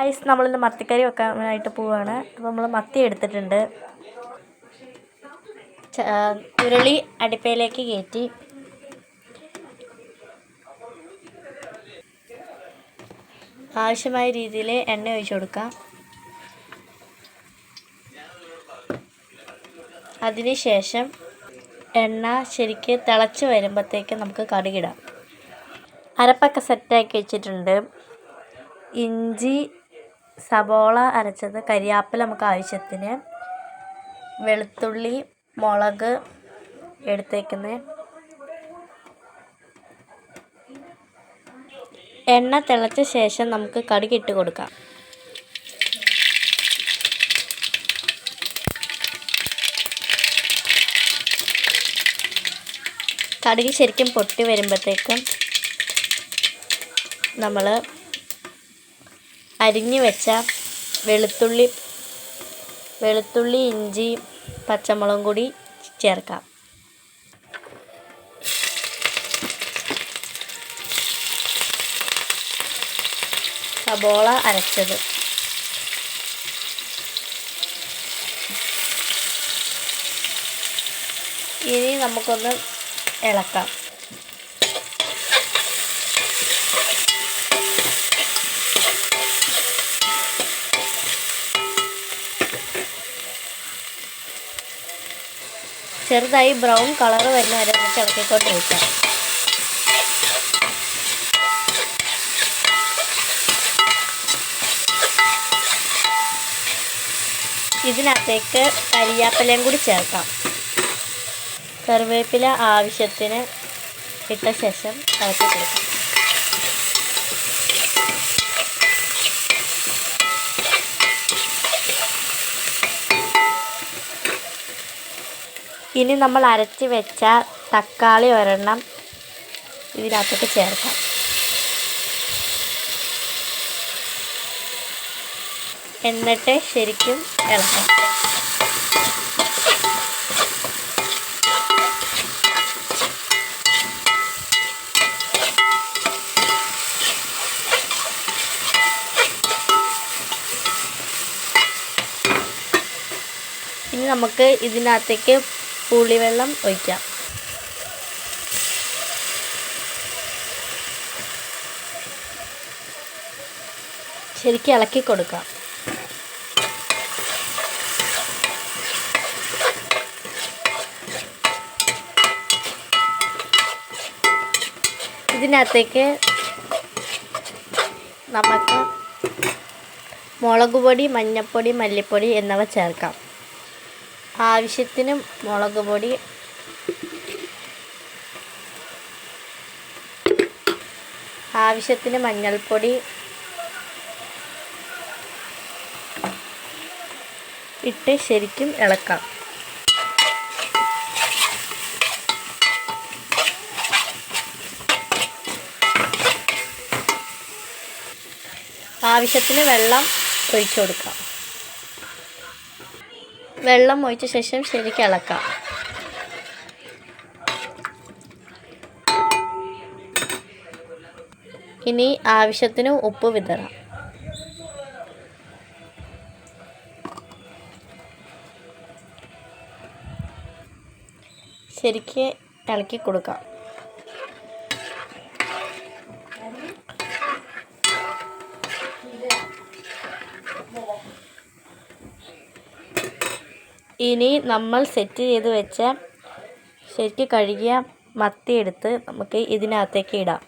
Guys, നമ്മളിന്ന് മത്തിക്കറി വെക്കാനായിട്ട് പോവുകയാണ്. അപ്പോൾ നമ്മൾ മത്തി എടുത്തിട്ടുണ്ട്. ഉരുളി അടുപ്പയിലേക്ക് കയറ്റി ആവശ്യമായ രീതിയിൽ എണ്ണ ഒഴിച്ചു കൊടുക്കാം. അതിനുശേഷം എണ്ണ ശരിക്ക് തിളച്ച് വരുമ്പോഴത്തേക്ക് നമുക്ക് കടുകിടാം. അരപ്പൊക്കെ സെറ്റാക്കി വെച്ചിട്ടുണ്ട്. ഇഞ്ചി, സബോള അരച്ചത്, കരിയാപ്പില നമുക്ക് ആവശ്യത്തിന്, വെളുത്തുള്ളി, മുളക് എടുത്തേക്കുന്നത്. എണ്ണ തിളച്ച ശേഷം നമുക്ക് കടുകിട്ട് കൊടുക്കാം. കടുക് ശരിക്കും പൊട്ടി വരുമ്പോഴത്തേക്കും നമ്മൾ അരിഞ്ഞു വെച്ച വെളുത്തുള്ളി, ഇഞ്ചി, പച്ചമുളകും കൂടി ചേർക്കാം. സബോള അരച്ചത്, ഇനി നമുക്കൊന്ന് ഇളക്കാം. ചെറുതായി ബ്രൗൺ കളർ വരുന്ന വരെ നമുക്ക് ഇളക്കിക്കൊണ്ട് വയ്ക്കാം. ഇതിനകത്തേക്ക് കരിയാപ്പിലയും കൂടി ചേർക്കാം. കറിവേപ്പില ആവശ്യത്തിന് ഇട്ട ശേഷം ഇളക്കി കൊടുക്കാം. ഇനി നമ്മൾ അരച്ച് വെച്ച തക്കാളി ഒരെണ്ണം ഇതിനകത്തേക്ക് ചേർക്കാം. എന്നിട്ട് ശരിക്കും ഇളക്കാം. ഇനി നമുക്ക് ഇതിനകത്തേക്ക് പുളിവെള്ളം ഒഴിക്കാം. ശരിക്കും ഇളക്കി കൊടുക്കാം. ഇതിനകത്തേക്ക് നമുക്ക് മുളക് പൊടി, മഞ്ഞൾപ്പൊടി, മല്ലിപ്പൊടി എന്നിവ ചേർക്കാം. ആവശ്യത്തിന് മുളക് പൊടി, ആവശ്യത്തിന് മഞ്ഞൾപ്പൊടി ഇട്ട് ശരിക്കും ഇളക്കാം. ആവശ്യത്തിന് വെള്ളം ഒഴിച്ചു കൊടുക്കാം. വെള്ളം ഒഴിച്ച ശേഷം ശരിക്കും ഇളക്കാം. ഇനി ആവശ്യത്തിന് ഉപ്പ് വിതറാം. ശരിക്ക് ഇളക്കി കൊടുക്കാം. ഇനി നമ്മൾ സെറ്റ് ചെയ്ത് വെച്ച ശരിക്ക് കഴുകിയ മത്തി എടുത്ത് നമുക്ക് ഇതിനകത്തേക്ക് ഇടാം.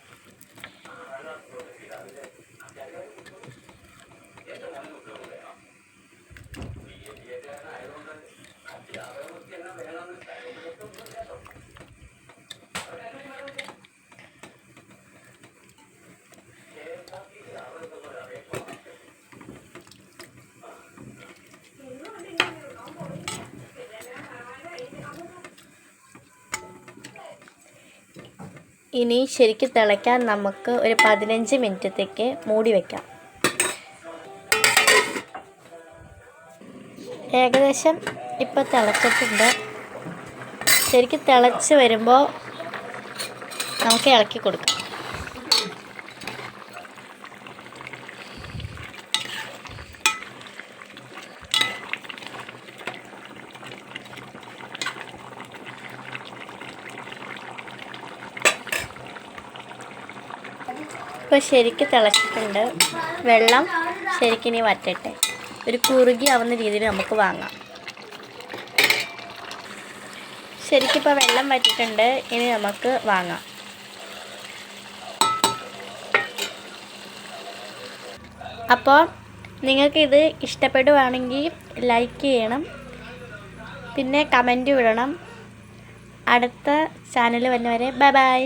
ഇനി ശരിക്കും തിളയ്ക്കാൻ നമുക്ക് ഒരു 15 മിനിറ്റത്തേക്ക് മൂടി വയ്ക്കാം. ഏകദേശം ഇപ്പോൾ തിളച്ചിട്ടുണ്ട്. ശരിക്കും തിളച്ച് വരുമ്പോൾ നമുക്ക് ഇളക്കി കൊടുക്കാം. ഇപ്പോൾ ശരിക്ക് തിളച്ചിട്ടുണ്ട്. വെള്ളം ശരിക്കിനി വറ്റട്ടെ. ഒരു കുറുകി ആവുന്ന രീതിയിൽ നമുക്ക് വാങ്ങാം. ശരിക്കിപ്പോൾ വെള്ളം വറ്റിയിട്ടുണ്ട്. ഇനി നമുക്ക് വാങ്ങാം. അപ്പോൾ നിങ്ങൾക്കിത് ഇഷ്ടപ്പെടുവാണെങ്കിൽ ലൈക്ക് ചെയ്യണം, പിന്നെ കമൻറ്റ് വിടണം. അടുത്ത ചാനൽ വരുന്നവരെ ബൈ ബൈ.